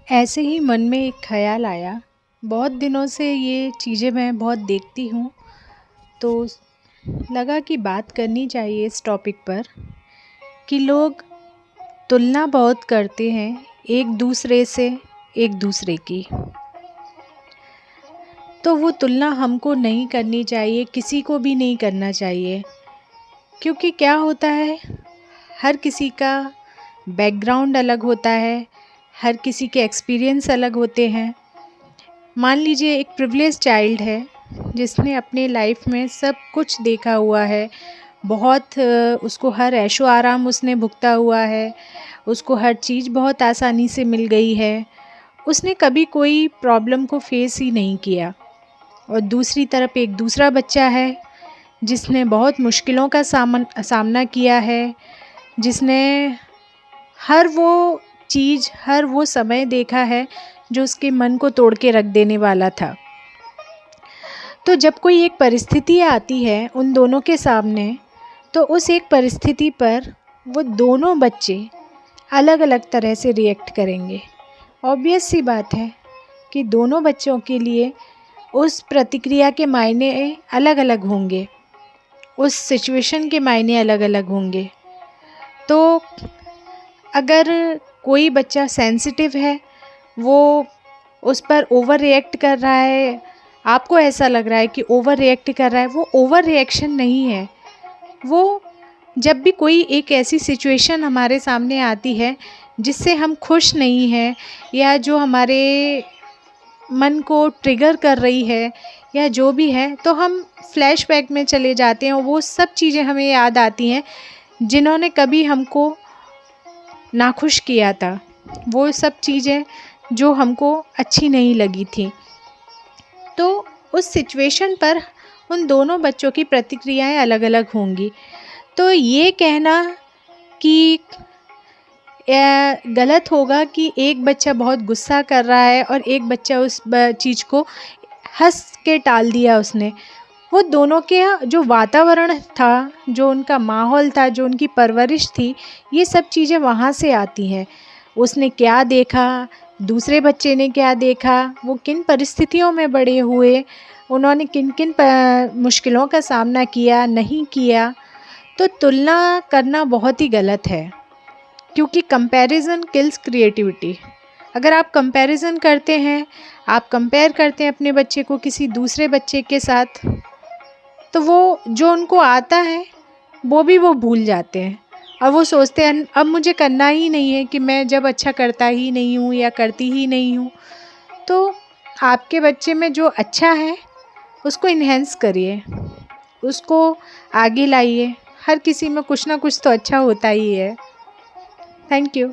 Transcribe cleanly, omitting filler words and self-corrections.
ऐसे ही मन में एक ख़्याल आया। बहुत दिनों से ये चीज़ें मैं बहुत देखती हूँ, तो लगा कि बात करनी चाहिए इस टॉपिक पर कि लोग तुलना बहुत करते हैं एक दूसरे से, एक दूसरे की। तो वो तुलना हमको नहीं करनी चाहिए, किसी को भी नहीं करना चाहिए। क्योंकि क्या होता है, हर किसी का बैकग्राउंड अलग होता है, हर किसी के एक्सपीरियंस अलग होते हैं। मान लीजिए एक प्रिविलेज चाइल्ड है जिसने अपने लाइफ में सब कुछ देखा हुआ है, बहुत उसको हर ऐशो आराम उसने भुगता हुआ है, उसको हर चीज़ बहुत आसानी से मिल गई है, उसने कभी कोई प्रॉब्लम को फेस ही नहीं किया। और दूसरी तरफ एक दूसरा बच्चा है जिसने बहुत मुश्किलों का सामना किया है, जिसने हर वो चीज़, हर वो समय देखा है जो उसके मन को तोड़ के रख देने वाला था। तो जब कोई एक परिस्थिति आती है उन दोनों के सामने, तो उस एक परिस्थिति पर वो दोनों बच्चे अलग अलग तरह से रिएक्ट करेंगे। ऑब्वियस सी बात है कि दोनों बच्चों के लिए उस प्रतिक्रिया के मायने अलग अलग होंगे, उस सिचुएशन के मायने अलग अलग होंगे। तो अगर कोई बच्चा सेंसिटिव है, वो उस पर ओवर रिएक्ट कर रहा है, आपको ऐसा लग रहा है कि ओवर रिएक्ट कर रहा है, वो ओवर रिएक्शन नहीं है। वो जब भी कोई एक ऐसी सिचुएशन हमारे सामने आती है जिससे हम खुश नहीं हैं, या जो हमारे मन को ट्रिगर कर रही है, या जो भी है, तो हम फ्लैशबैक में चले जाते हैं और वो सब चीज़ें हमें याद आती हैं जिन्होंने कभी हमको नाखुश किया था, वो सब चीज़ें जो हमको अच्छी नहीं लगी थी। तो उस सिचुएशन पर उन दोनों बच्चों की प्रतिक्रियाएं अलग अलग होंगी। तो ये कहना कि गलत होगा कि एक बच्चा बहुत गुस्सा कर रहा है और एक बच्चा उस चीज़ को हंस के टाल दिया उसने। वो दोनों के जो वातावरण था, जो उनका माहौल था, जो उनकी परवरिश थी, ये सब चीज़ें वहाँ से आती हैं। उसने क्या देखा, दूसरे बच्चे ने क्या देखा, वो किन परिस्थितियों में बड़े हुए, उन्होंने किन किन मुश्किलों का सामना किया, नहीं किया। तो तुलना करना बहुत ही गलत है, क्योंकि कंपैरिजन किल्स क्रिएटिविटी। अगर आप कंपैरिजन करते हैं, आप कंपेयर करते हैं अपने बच्चे को किसी दूसरे बच्चे के साथ, तो वो जो उनको आता है वो भी वो भूल जाते हैं और वो सोचते हैं अब मुझे करना ही नहीं है, कि मैं जब अच्छा करता ही नहीं हूँ या करती ही नहीं हूँ। तो आपके बच्चे में जो अच्छा है उसको इन्हेंस करिए, उसको आगे लाइए। हर किसी में कुछ ना कुछ तो अच्छा होता ही है। Thank you.